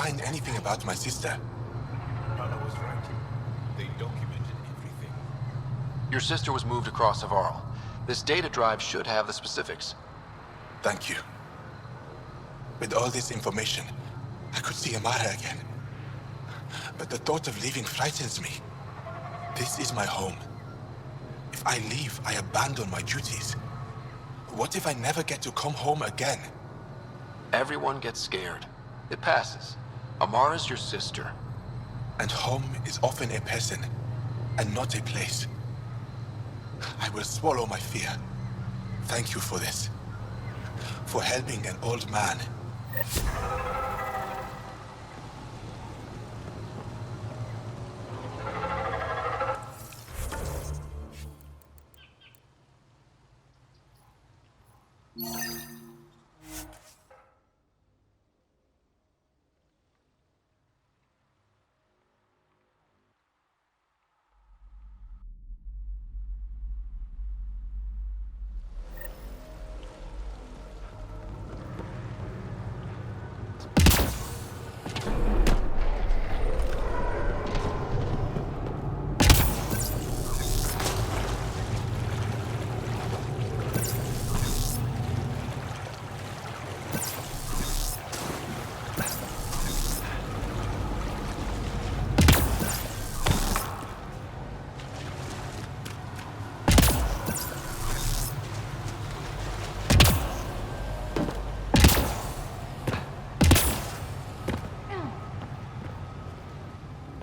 find anything about my sister. Nana was right. They documented everything. Your sister was moved across Avarl. This data drive should have the specifics. Thank you. With all this information, I could see Amara again. But the thought of leaving frightens me. This is my home. If I leave, I abandon my duties. What if I never get to come home again? Everyone gets scared. It passes. Amara's your sister. And home is often a person, and not a place. I will swallow my fear. Thank you for this. For helping an old man.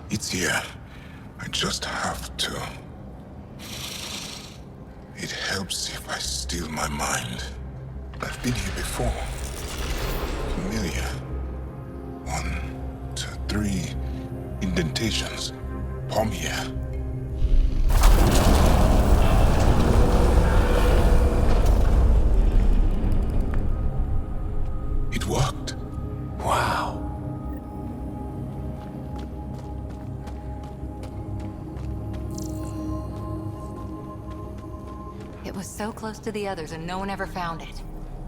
It's here. I just have to. It helps if I steal my mind. I've been here before. Familiar. 1, 2, 3 indentations. Palm here. It worked. Wow. It was so close to the others and no one ever found it.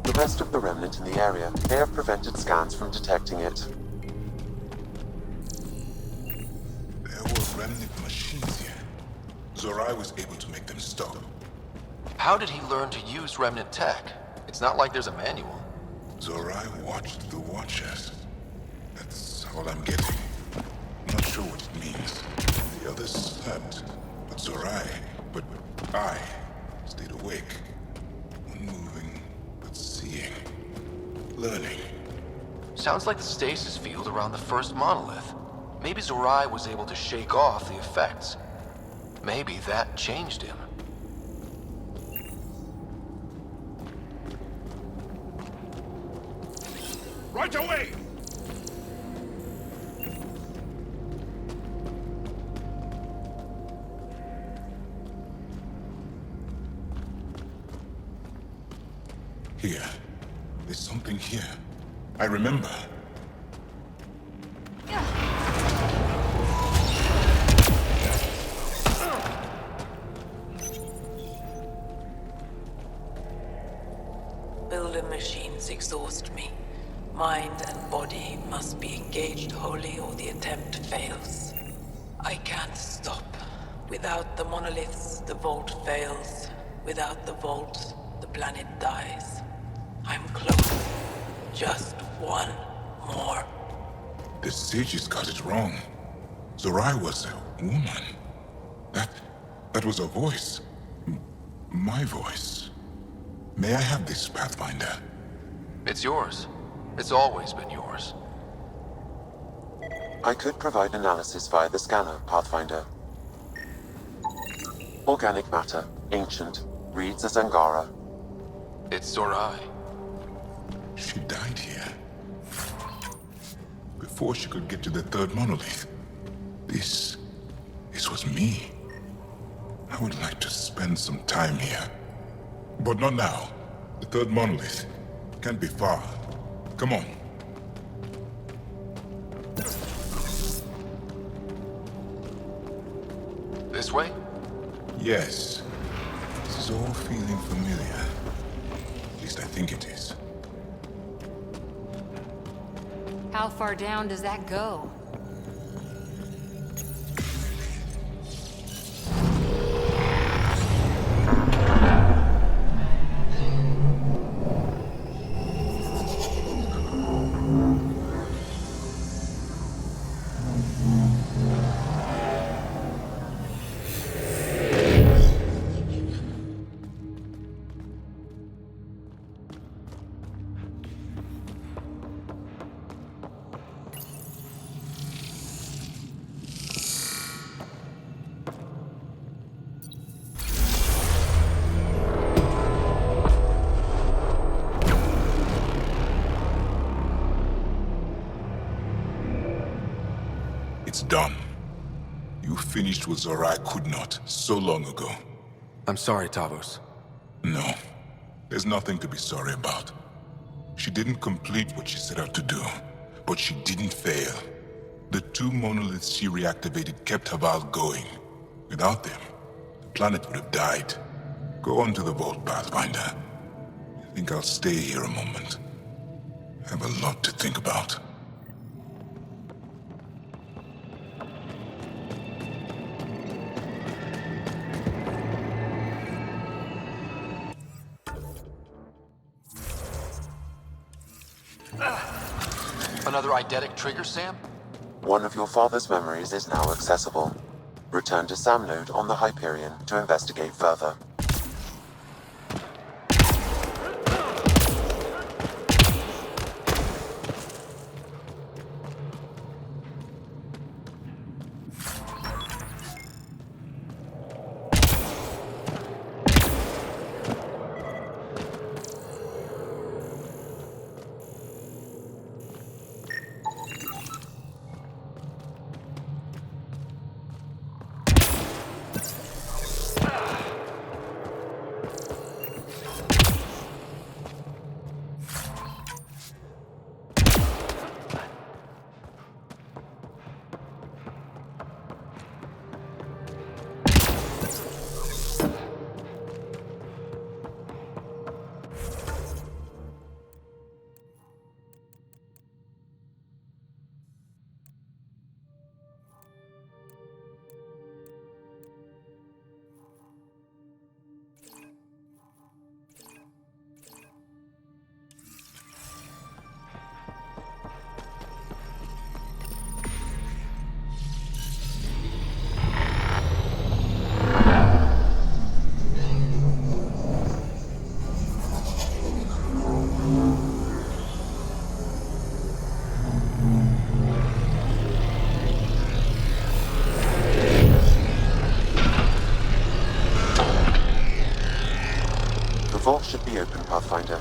The rest of the Remnant in the area may have prevented scans from detecting it. There were Remnant machines here. Zorai was able to make them stop. How did he learn to use Remnant tech? It's not like there's a manual. Zorai watched the Watchers. That's all I'm getting. Not sure what it means. The others slept, but I stayed awake. Unmoving, but seeing. Learning. Sounds like the stasis field around the first monolith. Maybe Zorai was able to shake off the effects. Maybe that changed him. Right away! Here. There's something here. I remember. Builder machines exhaust me. Mind and body must be engaged wholly or the attempt fails. I can't stop. Without the monoliths, the vault fails. Without the vault, the planet dies. I'm close. Just one more. The sages got it wrong. Zorai was a woman. That was a voice. My voice. May I have this, Pathfinder? It's yours. It's always been yours. I could provide analysis via the scanner, Pathfinder. Organic matter, ancient, reads as Angara. It's Zorai. She died here. Before she could get to the third monolith. This was me. I would like to spend some time here. But not now. The third monolith can't be far. Come on. This way? Yes. This is all feeling familiar. At least I think it is. How far down does that go? It's done. You finished what Zorai could not so long ago. I'm sorry, Tavos. No, there's nothing to be sorry about. She didn't complete what she set out to do, but she didn't fail. The 2 monoliths she reactivated kept Haval going. Without them, the planet would have died. Go on to the vault, Pathfinder. I think I'll stay here a moment. I have a lot to think about. Another eidetic trigger, Sam? One of your father's memories is now accessible. Return to Sam Node on the Hyperion to investigate further. The vault should be open, Pathfinder.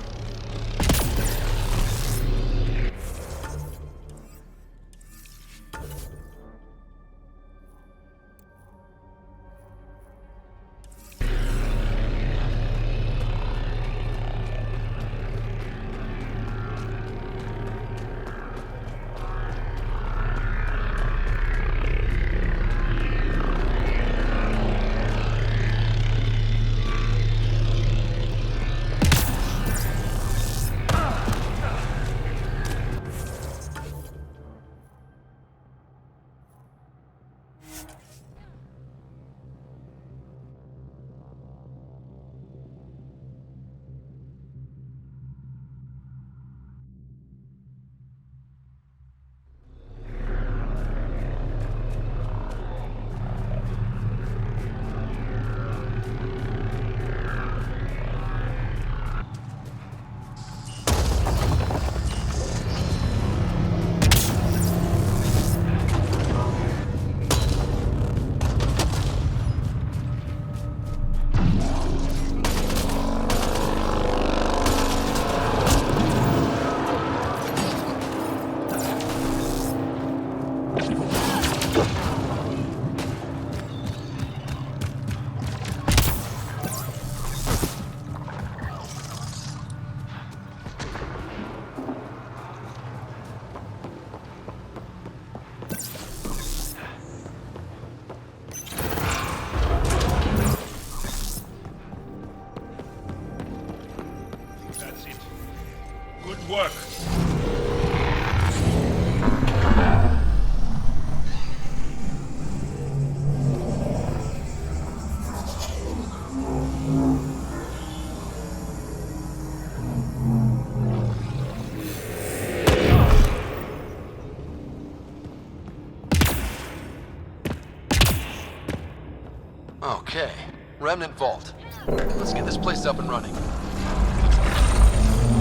Okay, Remnant Vault. Let's get this place up and running.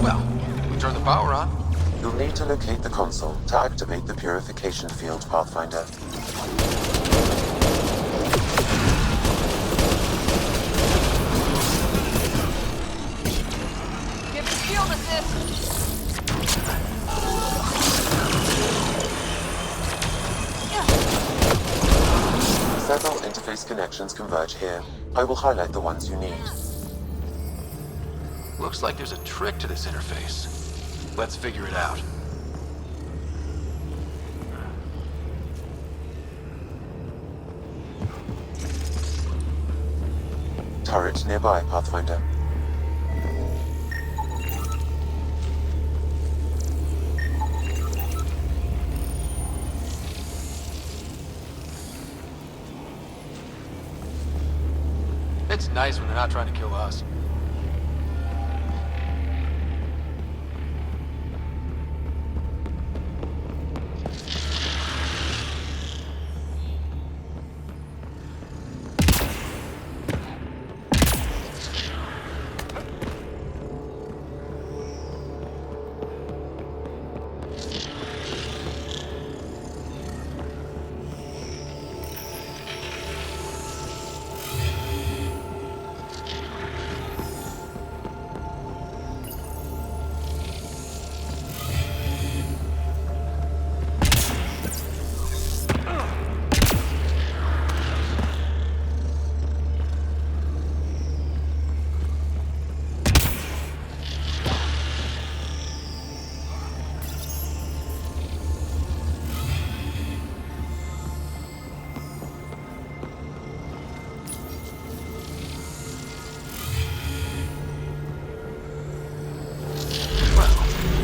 Well, we turn the power on. You'll need to locate the console to activate the purification field, Pathfinder. Give me shield assist! Several interface connections converge here. I will highlight the ones you need. Looks like there's a trick to this interface. Let's figure it out. Turret nearby, Pathfinder. It's nice when they're not trying to kill us.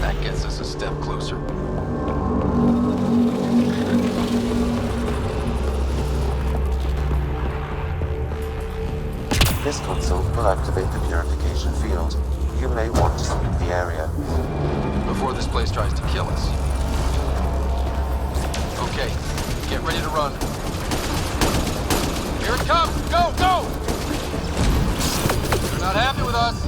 That gets us a step closer. This console will activate the purification field. You may want to sweep the area. Before this place tries to kill us. Okay, get ready to run. Here it comes! Go, go! You're not happy with us.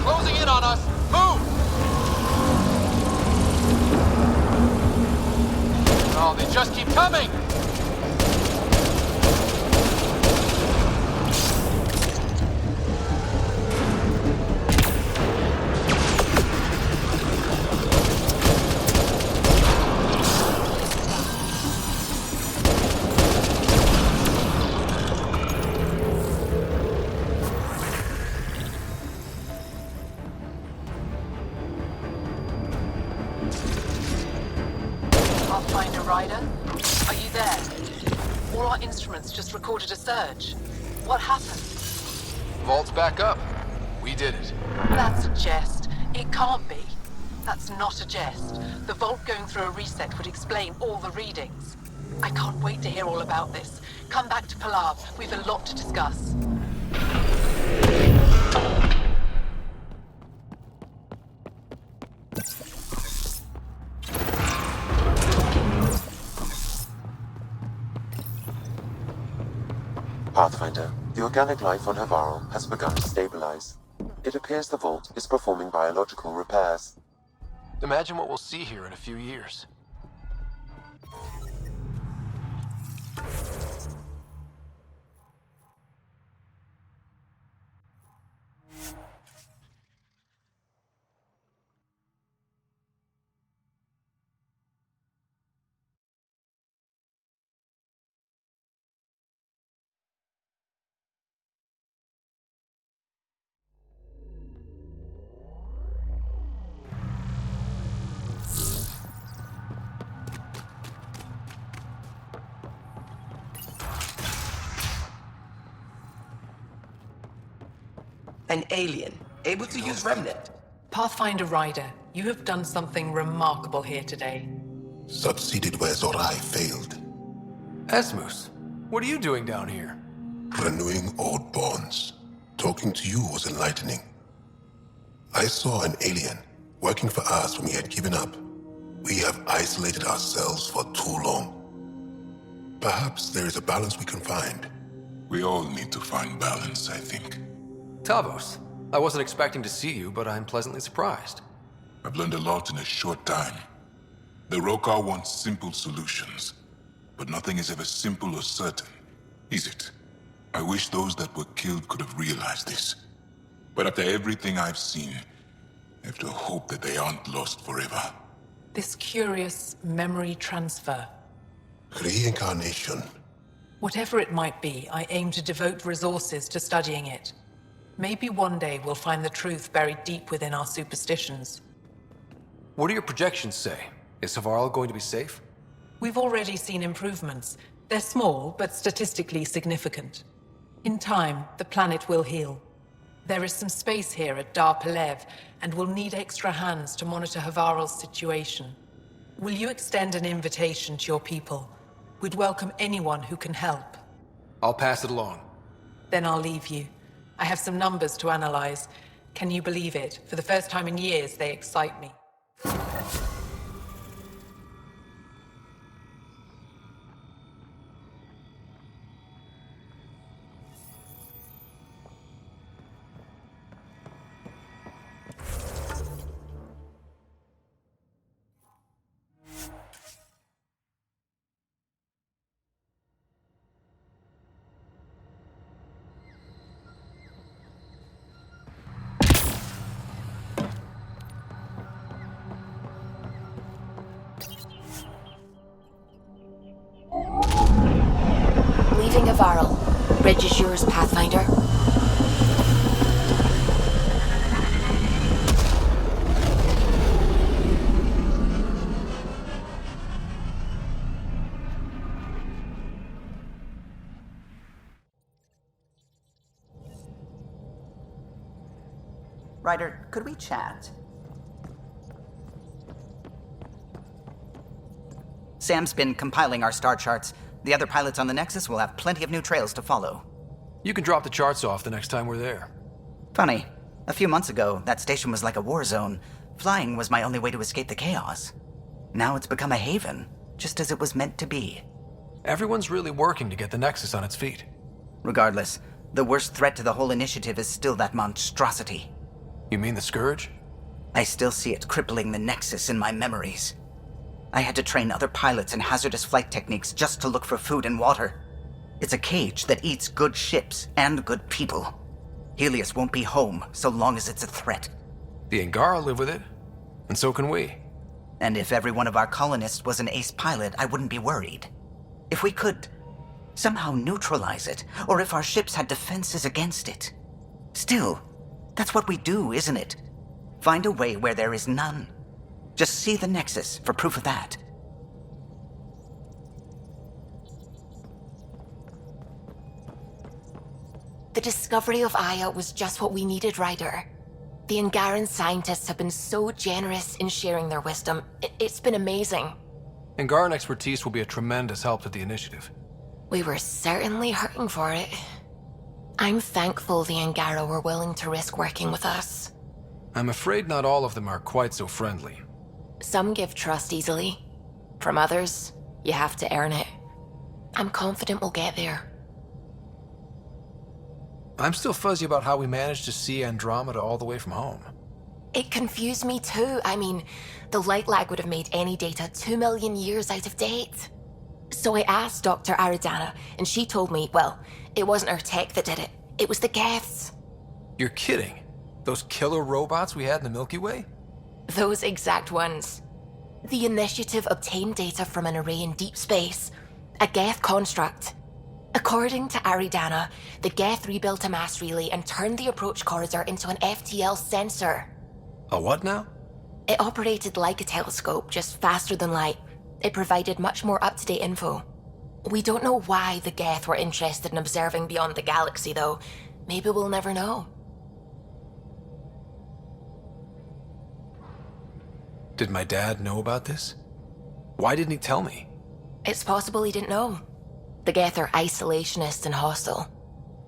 Closing in on us! Move! Oh, they just keep coming! Pathfinder Rider, are you there? All our instruments just recorded a surge. What happened? Vault's back up. We did it. That's a jest. It can't be. That's not a jest. The vault going through a reset would explain all the readings. I can't wait to hear all about this. Come back to Palau. We've a lot to discuss. Pathfinder, the organic life on Havarl has begun to stabilize. It appears the vault is performing biological repairs. Imagine what we'll see here in a few years. An alien, able to use Remnant. Pathfinder Rider, you have done something remarkable here today. Succeeded where Zorai failed. Esmus, What are you doing down here? Renewing old bonds. Talking to you was enlightening. I saw an alien working for us when we had given up. We have isolated ourselves for too long. Perhaps there is a balance we can find. We all need to find balance, I think. Tavos, I wasn't expecting to see you, but I'm pleasantly surprised. I've learned a lot in a short time. The Rokar want simple solutions, but nothing is ever simple or certain, is it? I wish those that were killed could have realized this. But after everything I've seen, I have to hope that they aren't lost forever. This curious memory transfer. Reincarnation. Whatever it might be, I aim to devote resources to studying it. Maybe one day we'll find the truth buried deep within our superstitions. What do your projections say? Is Savarl going to be safe? We've already seen improvements. They're small, but statistically significant. In time, the planet will heal. There is some space here at Dar Pelev, and we'll need extra hands to monitor Havarl's situation. Will you extend an invitation to your people? We'd welcome anyone who can help. I'll pass it along. Then I'll leave you. I have some numbers to analyze. Can you believe it? For the first time in years, they excite me. Leaving Havarl. Bridge is yours, Pathfinder. Ryder, could we chat? Sam's been compiling our star charts. The other pilots on the Nexus will have plenty of new trails to follow. You can drop the charts off the next time we're there. Funny. A few months ago, that station was like a war zone. Flying was my only way to escape the chaos. Now it's become a haven, just as it was meant to be. Everyone's really working to get the Nexus on its feet. Regardless, the worst threat to the whole initiative is still that monstrosity. You mean the Scourge? I still see it crippling the Nexus in my memories. I had to train other pilots in hazardous flight techniques just to look for food and water. It's a cage that eats good ships and good people. Helios won't be home so long as it's a threat. The Angara live with it, and so can we. And if every one of our colonists was an ace pilot, I wouldn't be worried. If we could somehow neutralize it, or if our ships had defenses against it. Still, that's what we do, isn't it? Find a way where there is none. Just see the Nexus for proof of that. The discovery of Aya was just what we needed, Ryder. The Angaran scientists have been so generous in sharing their wisdom. It's been amazing. Angaran expertise will be a tremendous help to the initiative. We were certainly hurting for it. I'm thankful the Angara were willing to risk working with us. I'm afraid not all of them are quite so friendly. Some give trust easily. From others, you have to earn it. I'm confident we'll get there. I'm still fuzzy about how we managed to see Andromeda all the way from home. It confused me too. I mean, the light lag would have made any data 2 million years out of date. So I asked Dr. Aridana, and she told me, well, it wasn't our tech that did it. It was the Geths. You're kidding? Those killer robots we had in the Milky Way? Those exact ones. The initiative obtained data from an array in deep space, a Geth construct. According to Aridana, the Geth rebuilt a mass relay and turned the approach corridor into an FTL sensor. A what now? It operated like a telescope, just faster than light. It provided much more up-to-date info. We don't know why the Geth were interested in observing beyond the galaxy, though. Maybe we'll never know. Did my dad know about this? Why didn't he tell me? It's possible he didn't know. The Geth are isolationist and hostile.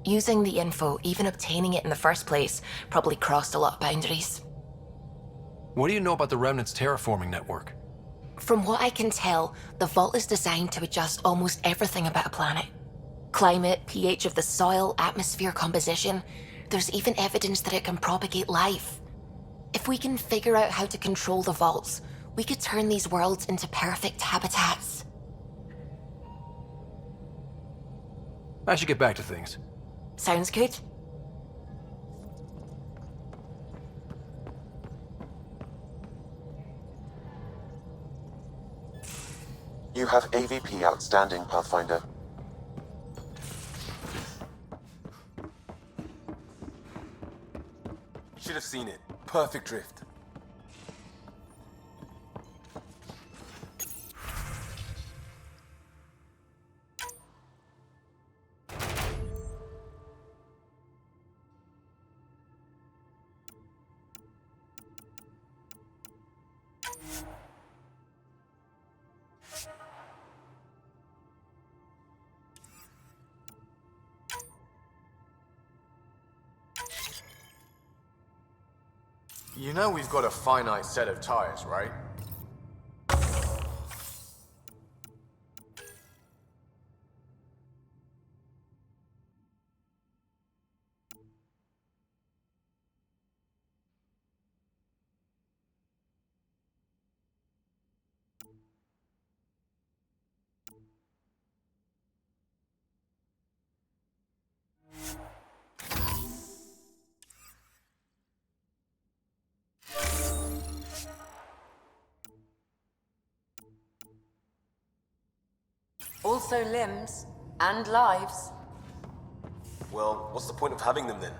Using the info, even obtaining it in the first place, probably crossed a lot of boundaries. What do you know about the Remnant's terraforming network? From what I can tell, the vault is designed to adjust almost everything about a planet. Climate, pH of the soil, atmosphere composition. There's even evidence that it can propagate life. If we can figure out how to control the vaults, we could turn these worlds into perfect habitats. I should get back to things. Sounds good. You have AVP outstanding, Pathfinder. Should have seen it. Perfect drift. You know we've got a finite set of tires, right? Also limbs and lives. Well, what's the point of having them then?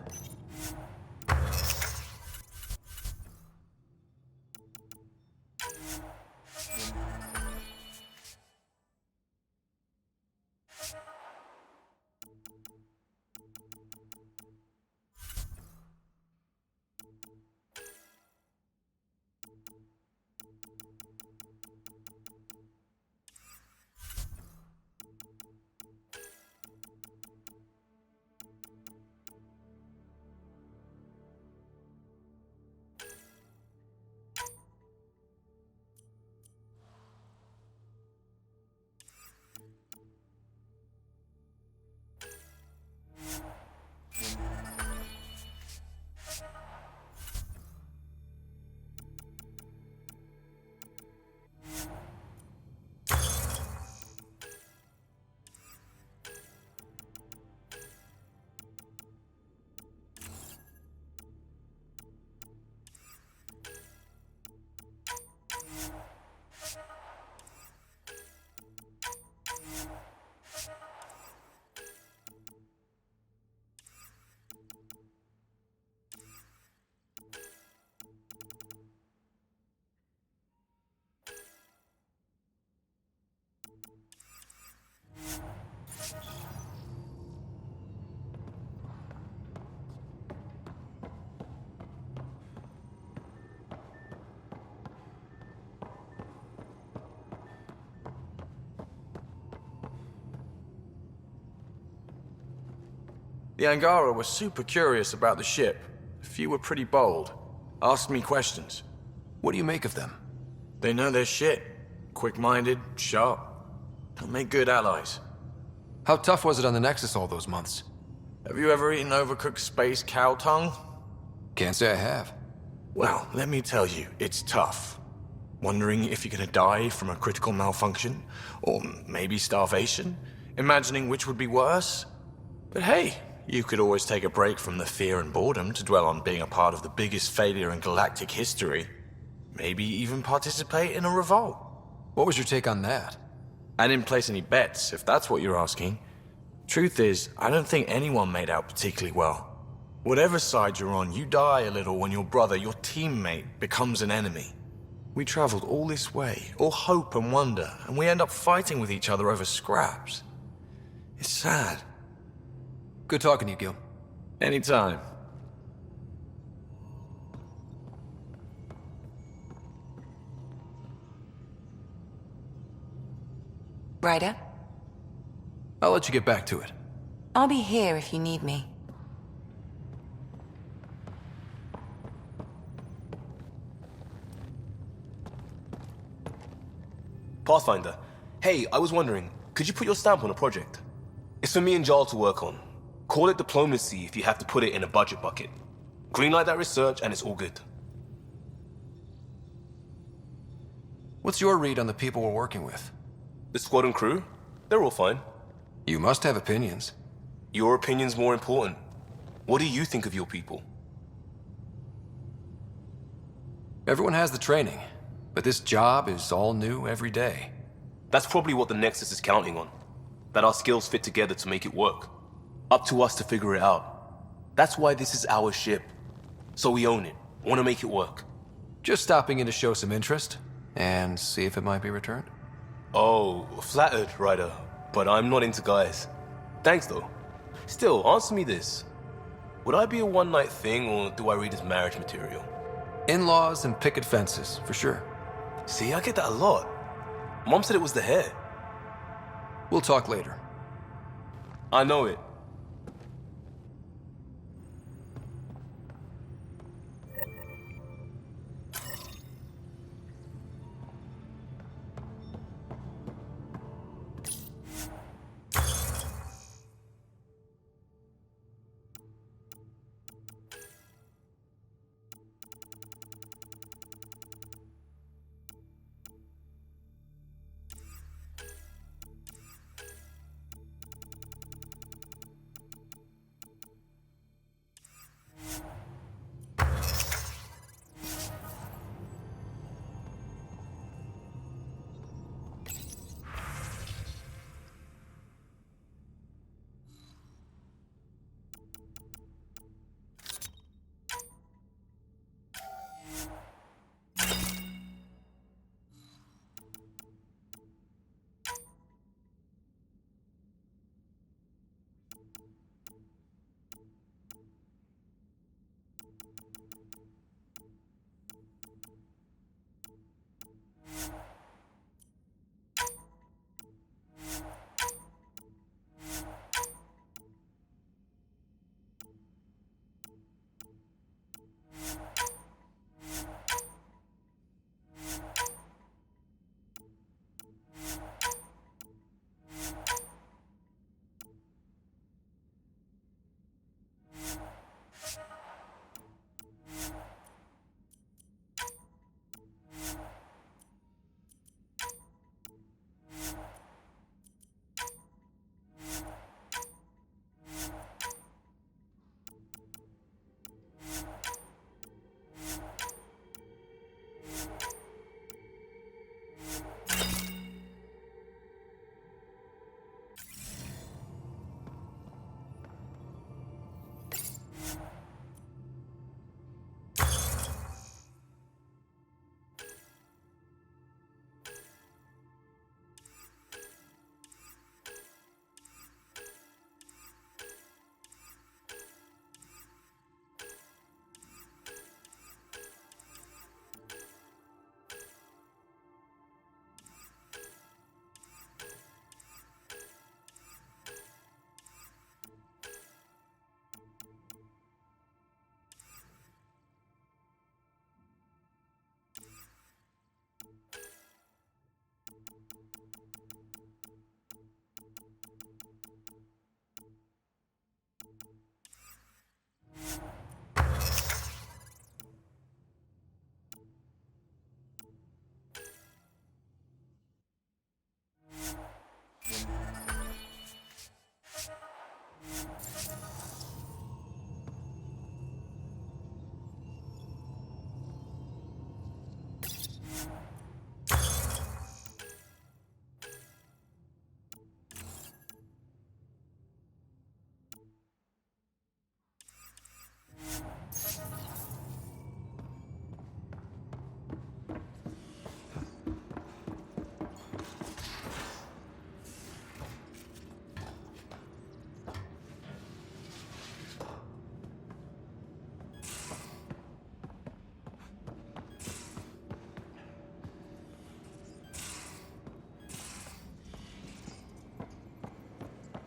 The Angara were super curious about the ship. A few were pretty bold. Asked me questions. What do you make of them? They know their shit. Quick-minded, sharp. They'll make good allies. How tough was it on the Nexus all those months? Have you ever eaten overcooked space cow tongue? Can't say I have. Well, let me tell you, it's tough. Wondering if you're gonna die from a critical malfunction, or maybe starvation, imagining which would be worse. But hey, you could always take a break from the fear and boredom to dwell on being a part of the biggest failure in galactic history. Maybe even participate in a revolt. What was your take on that? I didn't place any bets, if that's what you're asking. Truth is, I don't think anyone made out particularly well. Whatever side you're on, you die a little when your brother, your teammate, becomes an enemy. We traveled all this way, all hope and wonder, and we end up fighting with each other over scraps. It's sad. Good talking to you, Gil. Anytime. Ryder? I'll let you get back to it. I'll be here if you need me. Pathfinder. Hey, I was wondering, could you put your stamp on a project? It's for me and Jarl to work on. Call it diplomacy if you have to put it in a budget bucket. Greenlight that research and it's all good. What's your read on the people we're working with? The squad and crew? They're all fine. You must have opinions. Your opinion's more important. What do you think of your people? Everyone has the training, but this job is all new every day. That's probably what the Nexus is counting on. That our skills fit together to make it work. Up to us to figure it out. That's why this is our ship. So we own it. Want to make it work. Just stopping in to show some interest and see if it might be returned. Oh, flattered, Ryder. But I'm not into guys. Thanks, though. Still, answer me this. Would I be a one-night thing, or do I read as marriage material? In-laws and picket fences, for sure. See, I get that a lot. Mom said it was the hair. We'll talk later. I know it.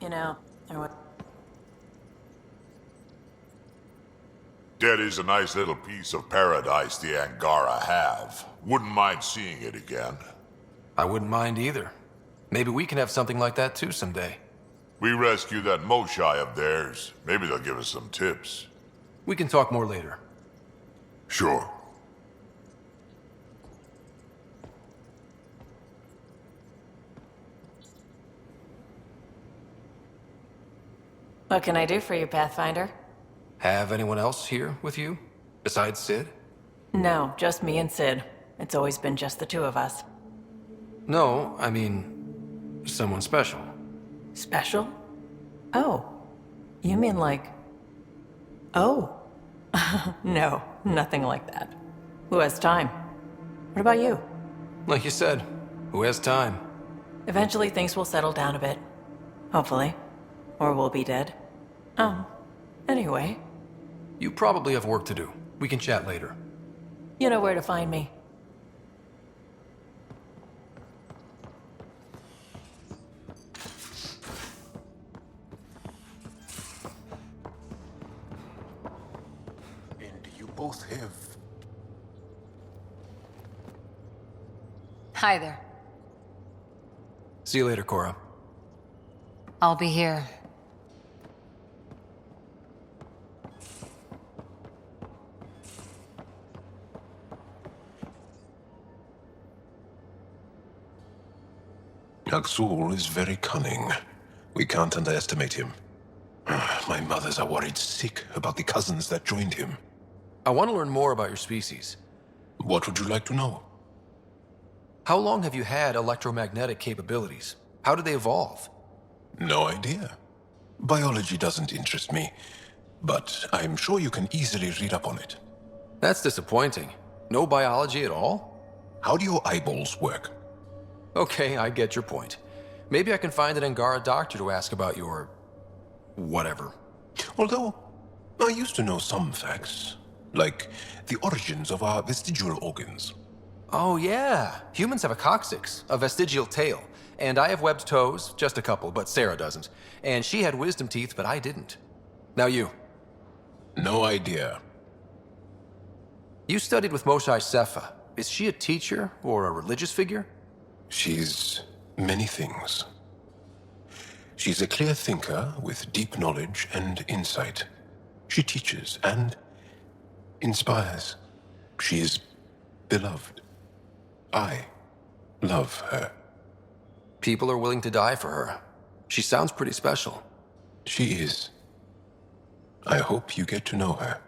You know, there was... That is a nice little piece of paradise the Angara have. Wouldn't mind seeing it again. I wouldn't mind either. Maybe we can have something like that too someday. We rescue that Moshai of theirs. Maybe they'll give us some tips. We can talk more later. Sure. What can I do for you, Pathfinder? Have anyone else here with you? Besides Sid? No, just me and Sid. It's always been just the two of us. No, I mean, someone special. Special? Oh. You mean like... Oh. No, nothing like that. Who has time? What about you? Like you said, who has time? Eventually things will settle down a bit. Hopefully. Or we'll be dead. Anyway. You probably have work to do. We can chat later. You know where to find me. And you both have... Hi there. See you later, Cora. I'll be here. Aksul is very cunning. We can't underestimate him. My mothers are worried sick about the cousins that joined him. I want to learn more about your species. What would you like to know? How long have you had electromagnetic capabilities? How did they evolve? No idea. Biology doesn't interest me, but I'm sure you can easily read up on it. That's disappointing. No biology at all? How do your eyeballs work? Okay, I get your point. Maybe I can find an Angara doctor to ask about your... whatever. Although, I used to know some facts, like the origins of our vestigial organs. Oh yeah, humans have a coccyx, a vestigial tail, and I have webbed toes, just a couple, but Sarah doesn't. And she had wisdom teeth, but I didn't. Now you. No idea. You studied with Moshai Sepha. Is she a teacher or a religious figure? She's many things. She's a clear thinker with deep knowledge and insight. She teaches and inspires. She is beloved. I love her. People are willing to die for her. She sounds pretty special. She is. I hope you get to know her.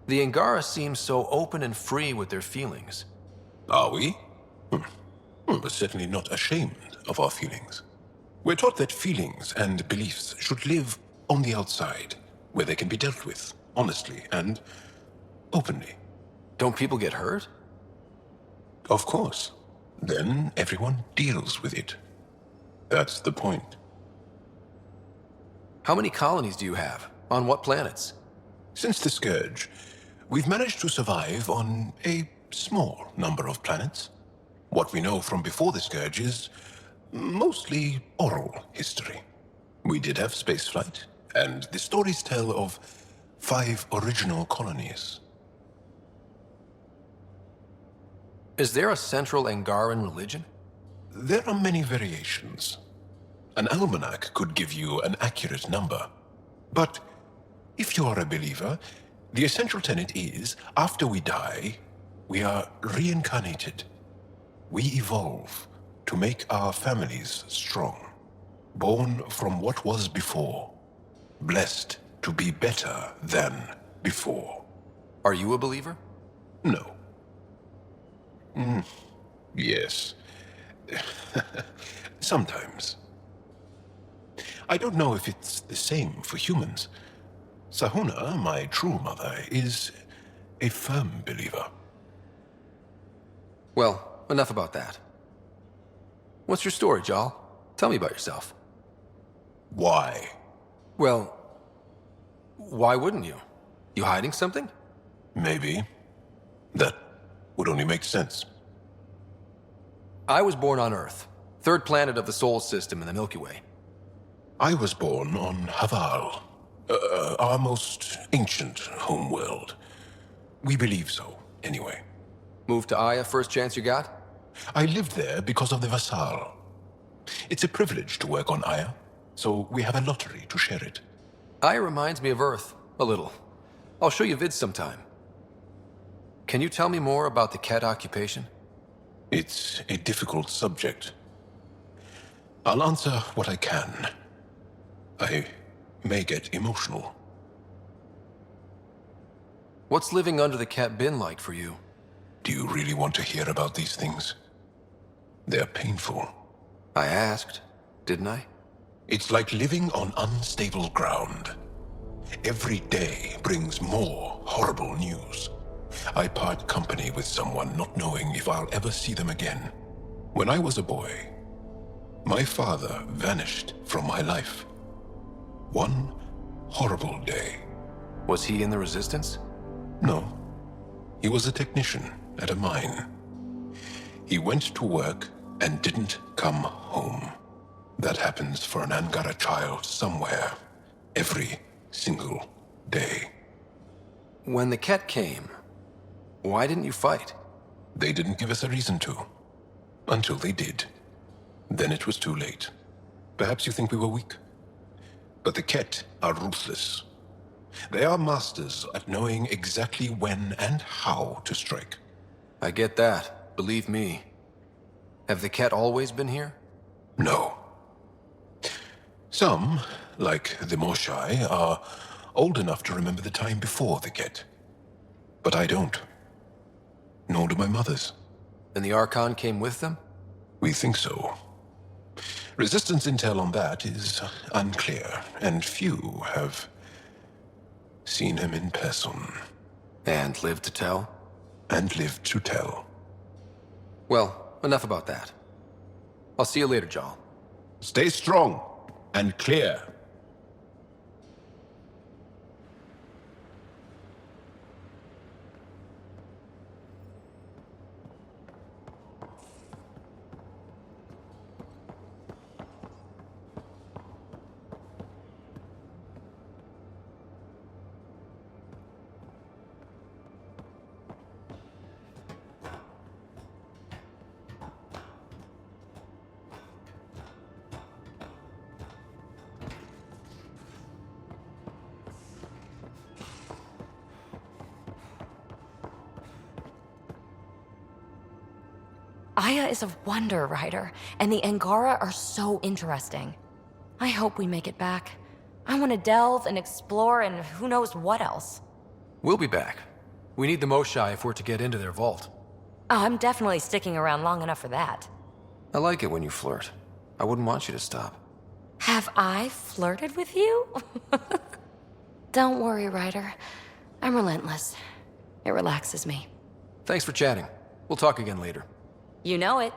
The Angara seem so open and free with their feelings. Are we? We're certainly not ashamed of our feelings. We're taught that feelings and beliefs should live on the outside, where they can be dealt with, honestly and openly. Don't people get hurt? Of course. Then everyone deals with it. That's the point. How many colonies do you have? On what planets? Since the Scourge, we've managed to survive on a small number of planets. What we know from before the Scourge is mostly oral history. We did have spaceflight, and the stories tell of 5 original colonies. Is there a central Angaran religion? There are many variations. An almanac could give you an accurate number. But if you are a believer, the essential tenet is, after we die, we are reincarnated. We evolve to make our families strong, born from what was before, blessed to be better than before. Are you a believer? No. Yes. Sometimes. I don't know if it's the same for humans. Sahuna, my true mother, is a firm believer. Well, enough about that. What's your story, Jal? Tell me about yourself. Why? Well, why wouldn't you? You hiding something? Maybe. That would only make sense. I was born on Earth, third planet of the Sol system in the Milky Way. I was born on Haval, our most ancient homeworld. We believe so, anyway. Moved to Aya first chance you got? I lived there because of the Vassal. It's a privilege to work on Aya, so we have a lottery to share it. Aya reminds me of Earth, a little. I'll show you vids sometime. Can you tell me more about the Kett occupation? It's a difficult subject. I'll answer what I can. I may get emotional. What's living under the Kett been like for you? Do you really want to hear about these things? They're painful. I asked, didn't I? It's like living on unstable ground. Every day brings more horrible news. I part company with someone not knowing if I'll ever see them again. When I was a boy, my father vanished from my life. One horrible day. Was he in the Resistance? No. He was a technician at a mine. He went to work and didn't come home. That happens for an Angara child somewhere, every single day. When the Kett came, why didn't you fight? They didn't give us a reason to. Until they did. Then it was too late. Perhaps you think we were weak. But the Kett are ruthless. They are masters at knowing exactly when and how to strike. I get that, believe me. Have the Kett always been here? No. Some, like the Moshai, are old enough to remember the time before the Kett. But I don't. Nor do my mothers. And the Archon came with them? We think so. Resistance intel on that is unclear, and few have seen him in person. And lived to tell? And lived to tell. Well, enough about that. I'll see you later, Jarl. Stay strong and clear. Aya is a wonder, Ryder, and the Angara are so interesting. I hope we make it back. I want to delve and explore and who knows what else. We'll be back. We need the Moshai if we're to get into their vault. Oh, I'm definitely sticking around long enough for that. I like it when you flirt. I wouldn't want you to stop. Have I flirted with you? Don't worry, Ryder. I'm relentless. It relaxes me. Thanks for chatting. We'll talk again later. You know it.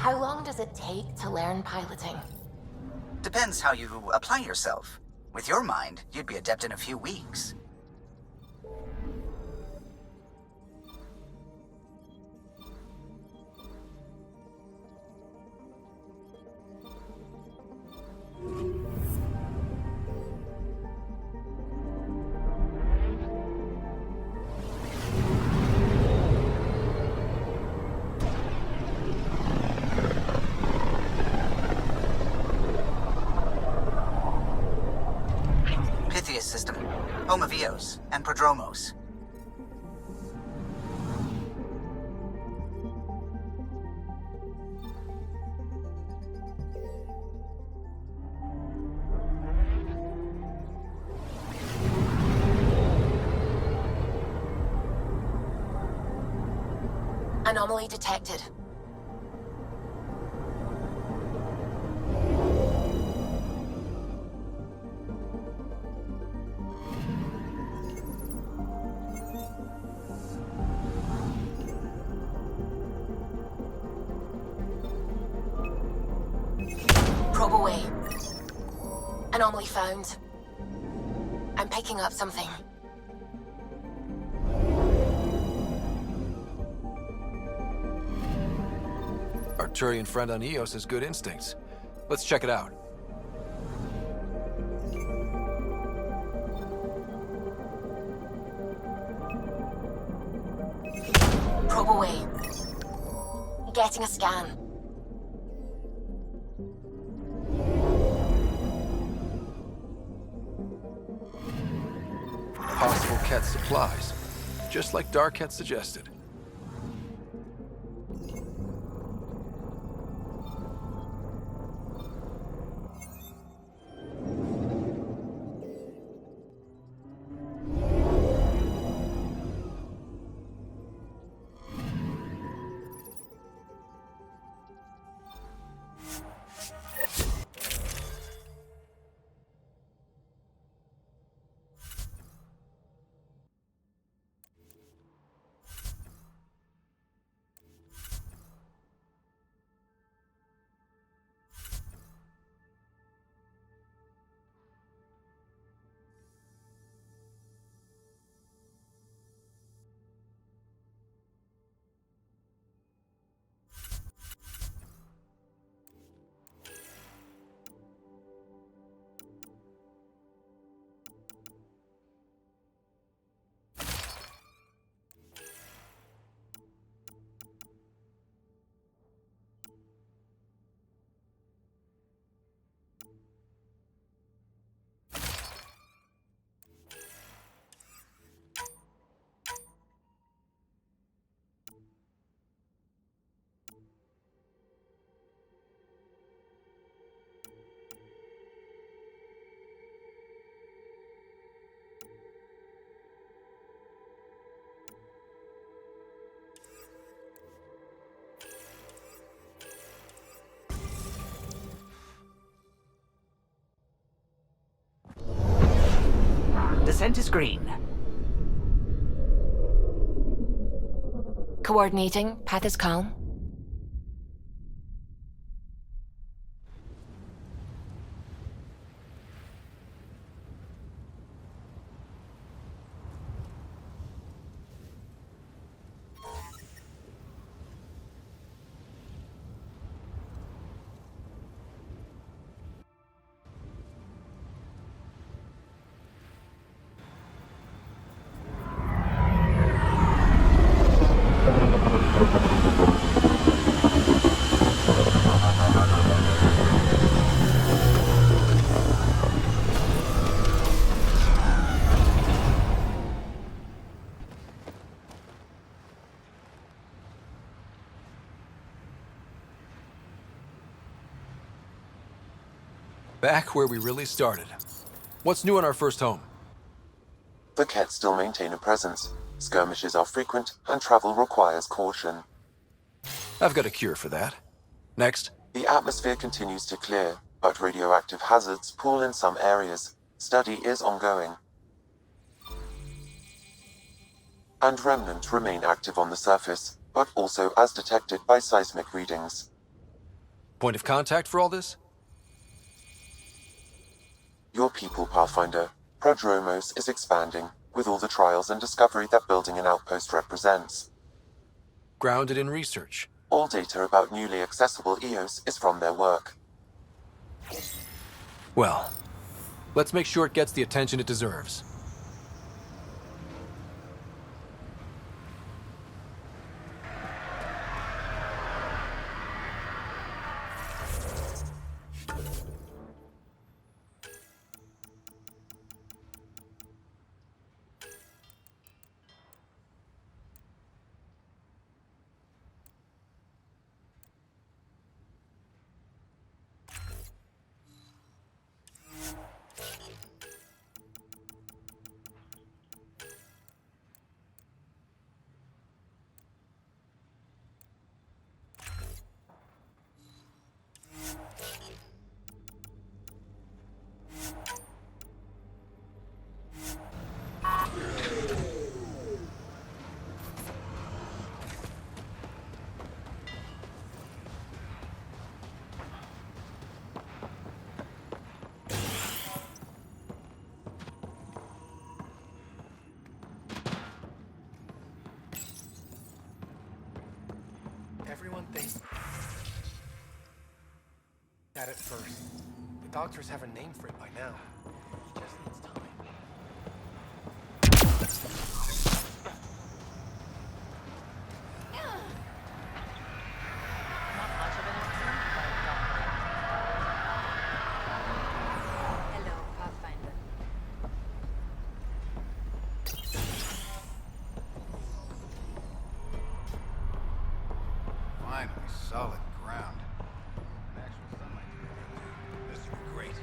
How long does it take to learn piloting? Depends how you apply yourself. With your mind, you'd be adept in a few weeks. System, home of Eos and Prodromos. Anomaly detected. Probe away. Anomaly found. I'm picking up something. Arturian friend on Eos has good instincts. Let's check it out. Probe away. Getting a scan. Possible Kett supplies, just like Dark had suggested. Descent is green. Coordinating. Path is calm. Back where we really started. What's new on our first home? The Kett still maintain a presence. Skirmishes are frequent, and travel requires caution. I've got a cure for that. Next. The atmosphere continues to clear, but radioactive hazards pool in some areas. Study is ongoing. And Remnant remain active on the surface, but also as detected by seismic readings. Point of contact for all this? Your people, Pathfinder. Prodromos is expanding, with all the trials and discovery that building an outpost represents. Grounded in research. All data about newly accessible EOS is from their work. Well, let's make sure it gets the attention it deserves. Everyone thinks at it first. The doctors have a name for it by now. It just needs time. Hello, Pathfinder. Finally, solid ground. An actual sunlight to get into. This will be great.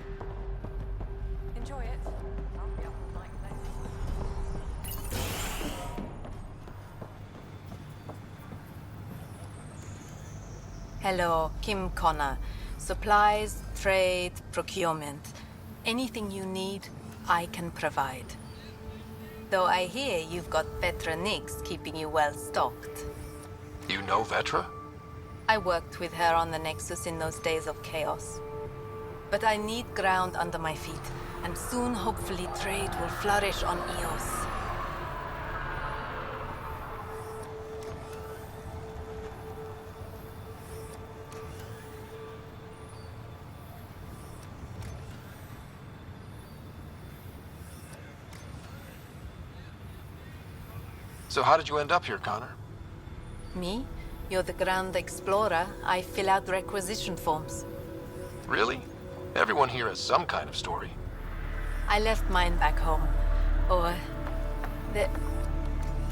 Enjoy it. I'll be up all night later. Hello, Kim Connor. Supplies, trade, procurement. Anything you need, I can provide. Though I hear you've got Vetra Nix keeping you well stocked. You know Vetra? I worked with her on the Nexus in those days of chaos. But I need ground under my feet, and soon hopefully trade will flourish on Eos. So how did you end up here, Connor? Me? You're the Grand Explorer. I fill out requisition forms. Really? Everyone here has some kind of story. I left mine back home. Or... the...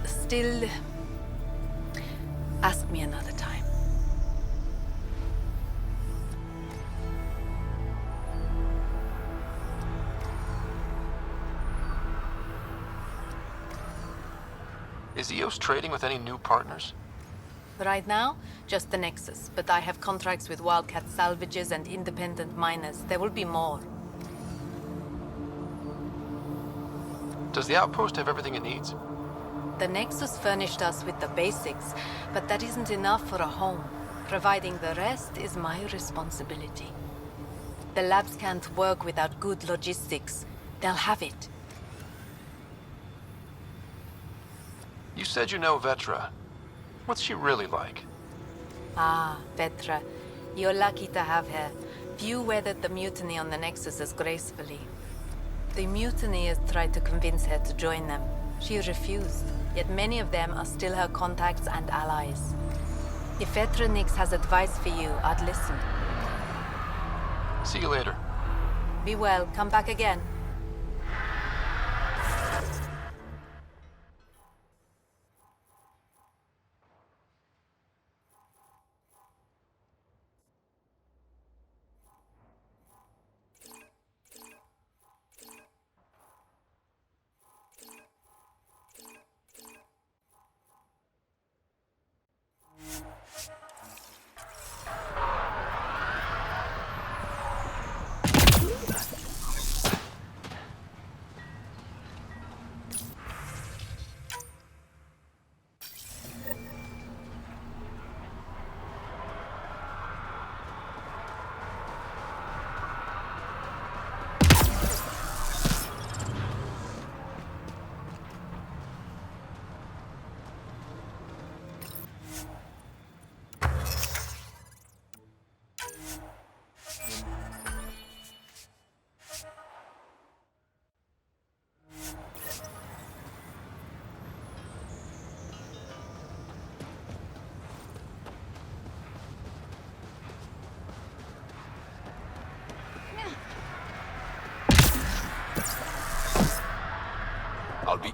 still... Ask me another time. Is EOS trading with any new partners? Right now, just the Nexus, but I have contracts with Wildcat salvages and independent miners. There will be more. Does the Outpost have everything it needs? The Nexus furnished us with the basics, but that isn't enough for a home. Providing the rest is my responsibility. The labs can't work without good logistics. They'll have it. You said you know Vetra. What's she really like? Ah, Vetra. You're lucky to have her. Few weathered the mutiny on the Nexus as gracefully. The mutineers tried to convince her to join them. She refused, yet many of them are still her contacts and allies. If Vetra Nix has advice for you, I'd listen. See you later. Be well. Come back again.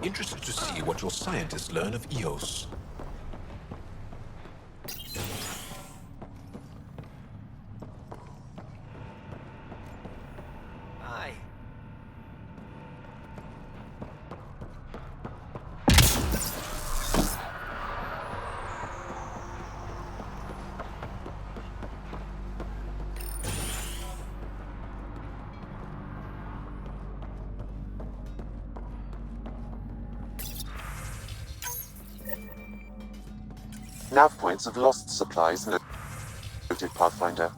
be interested to see what your scientists learn of EOS. Hi. Nav points have lost supplies, noted Pathfinder.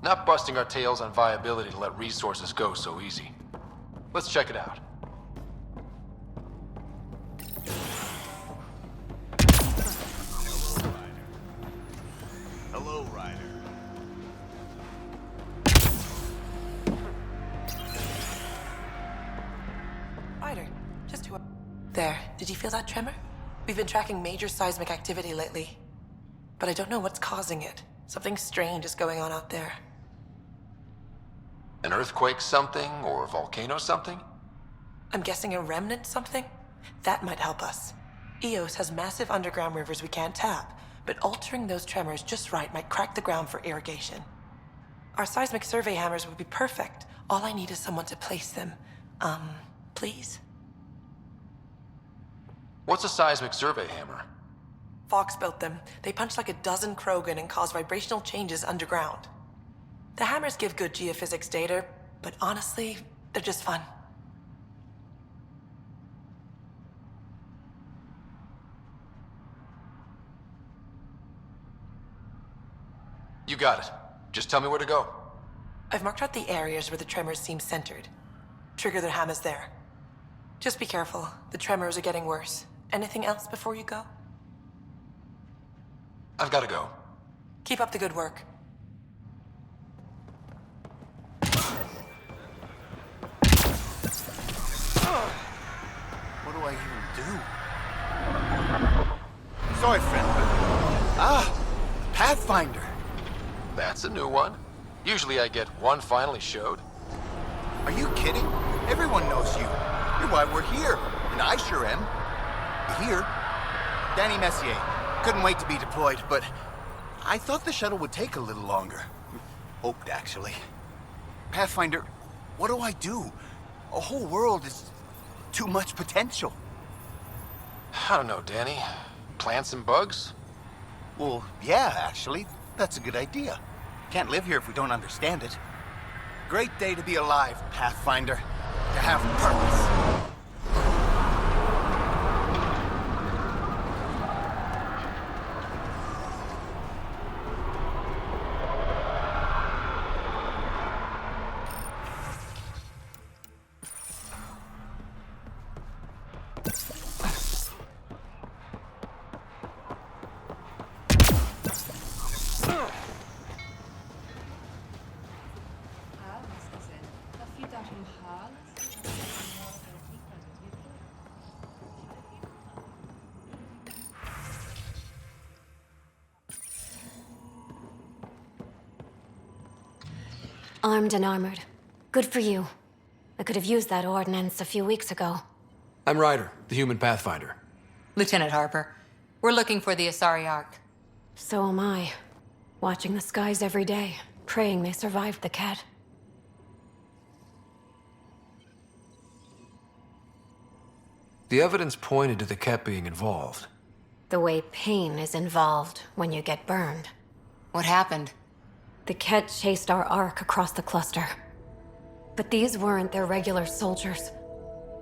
Not busting our tails on viability to let resources go so easy. Let's check it out. Hello, Ryder. Ryder, just who... There, did you feel that tremor? We've been tracking major seismic activity lately. But I don't know what's causing it. Something strange is going on out there. An earthquake something, or a volcano something? I'm guessing a remnant something? That might help us. EOS has massive underground rivers we can't tap, but altering those tremors just right might crack the ground for irrigation. Our seismic survey hammers would be perfect. All I need is someone to place them. Please? What's a seismic survey hammer? Fox built them. They punch like a dozen Krogan and cause vibrational changes underground. The hammers give good geophysics data, but honestly, they're just fun. You got it. Just tell me where to go. I've marked out the areas where the tremors seem centered. Trigger the hammers there. Just be careful. The tremors are getting worse. Anything else before you go? I've got to go. Keep up the good work. What do I even do? Sorry, friend. Pathfinder. That's a new one. Usually I get one finally showed. Are you kidding? Everyone knows you. You're why we're here. And I sure am. Here? Danny Messier. Couldn't wait to be deployed, but I thought the shuttle would take a little longer. Hoped, actually. Pathfinder, what do I do? A whole world is too much potential. I don't know, Danny. Plants and bugs? Well, yeah, actually. That's a good idea. Can't live here if we don't understand it. Great day to be alive, Pathfinder. To have purpose. Armed and armored. Good for you. I could have used that ordnance a few weeks ago. I'm Ryder, the human Pathfinder. Lieutenant Harper, we're looking for the Asari Ark. So am I. Watching the skies every day, praying they survived the Kett. The evidence pointed to the Kett being involved. The way pain is involved when you get burned. What happened? The Kett chased our Ark across the cluster. But these weren't their regular soldiers.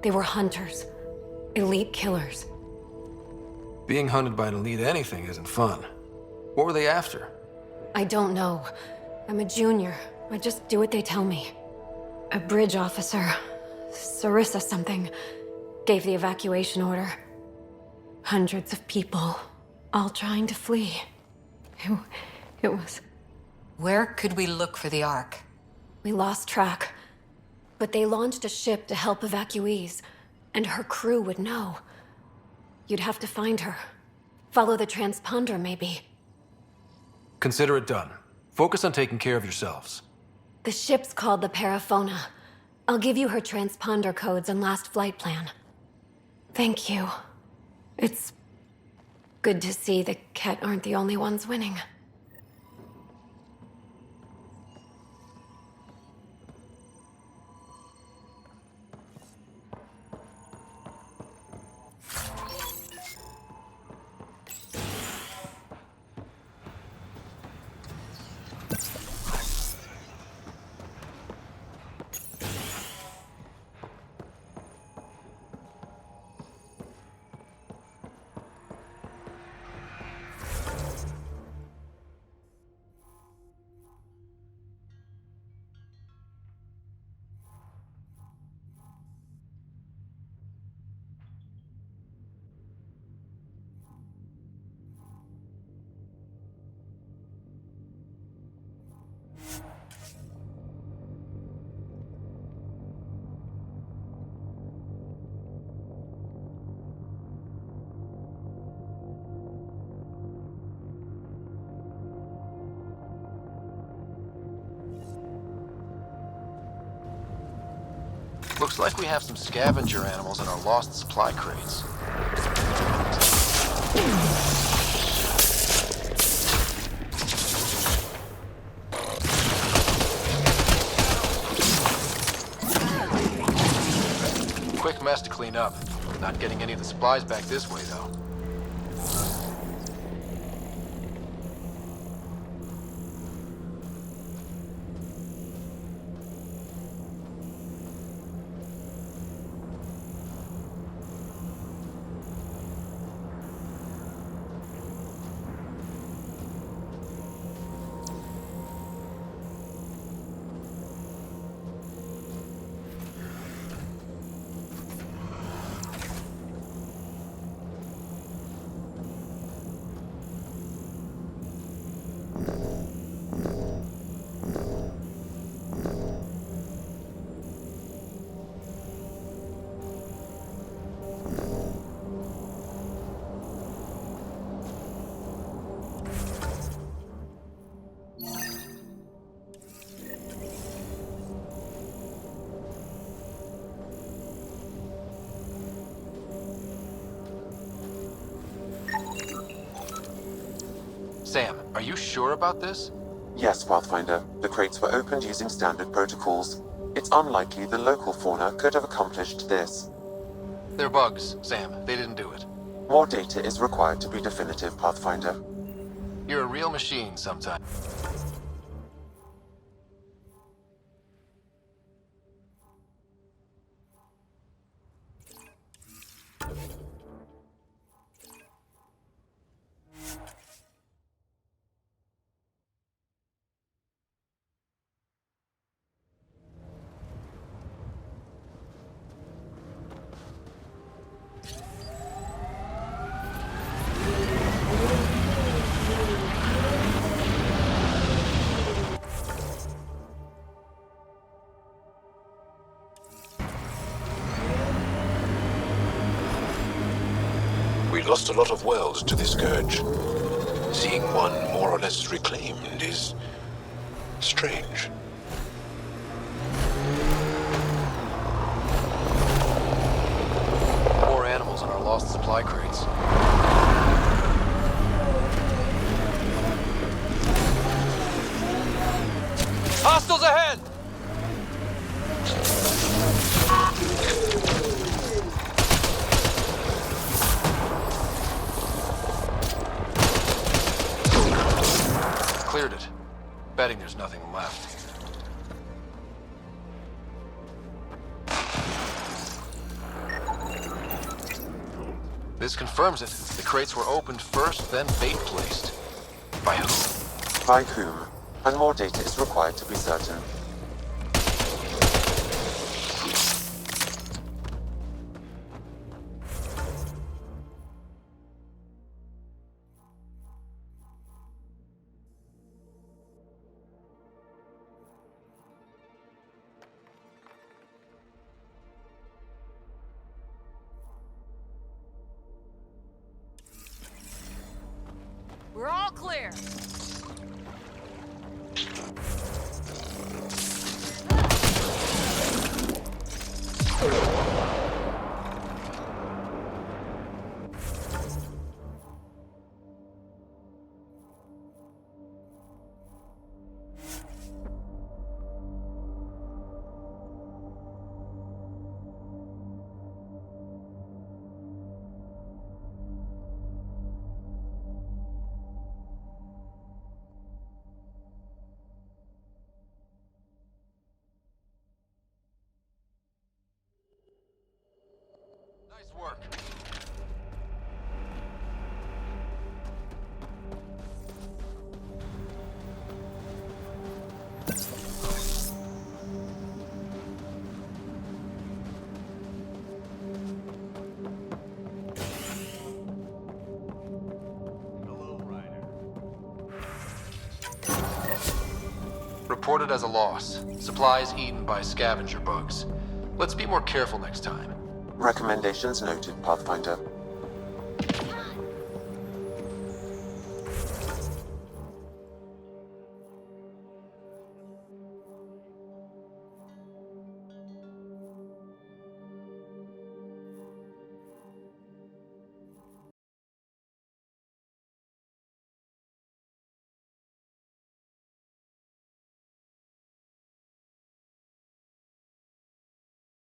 They were hunters. Elite killers. Being hunted by an elite anything isn't fun. What were they after? I don't know. I'm a junior. I just do what they tell me. A bridge officer, Sarissa something, gave the evacuation order. Hundreds of people, all trying to flee. It was... Where could we look for the Ark? We lost track. But they launched a ship to help evacuees, and her crew would know. You'd have to find her. Follow the transponder, maybe. Consider it done. Focus on taking care of yourselves. The ship's called the Paraphona. I'll give you her transponder codes and last flight plan. Thank you. It's good to see the Kett aren't the only ones winning. Looks like we have some scavenger animals in our lost supply crates. Quick mess to clean up. Not getting any of the supplies back this way, though. Sam, are you sure about this? Yes, Pathfinder. The crates were opened using standard protocols. It's unlikely the local fauna could have accomplished this. They're bugs, Sam. They didn't do it. More data is required to be definitive, Pathfinder. You're a real machine sometimes. We lost a lot of worlds to this scourge. Seeing one more or less reclaimed is strange. More animals in our lost supply crates. Hostiles ahead! Cleared it. Betting there's nothing left. This confirms it. The crates were opened first, then bait placed. By whom? By whom? And more data is required to be certain. We're all clear. Reported as a loss. Supplies eaten by scavenger bugs. Let's be more careful next time. Recommendations noted, Pathfinder.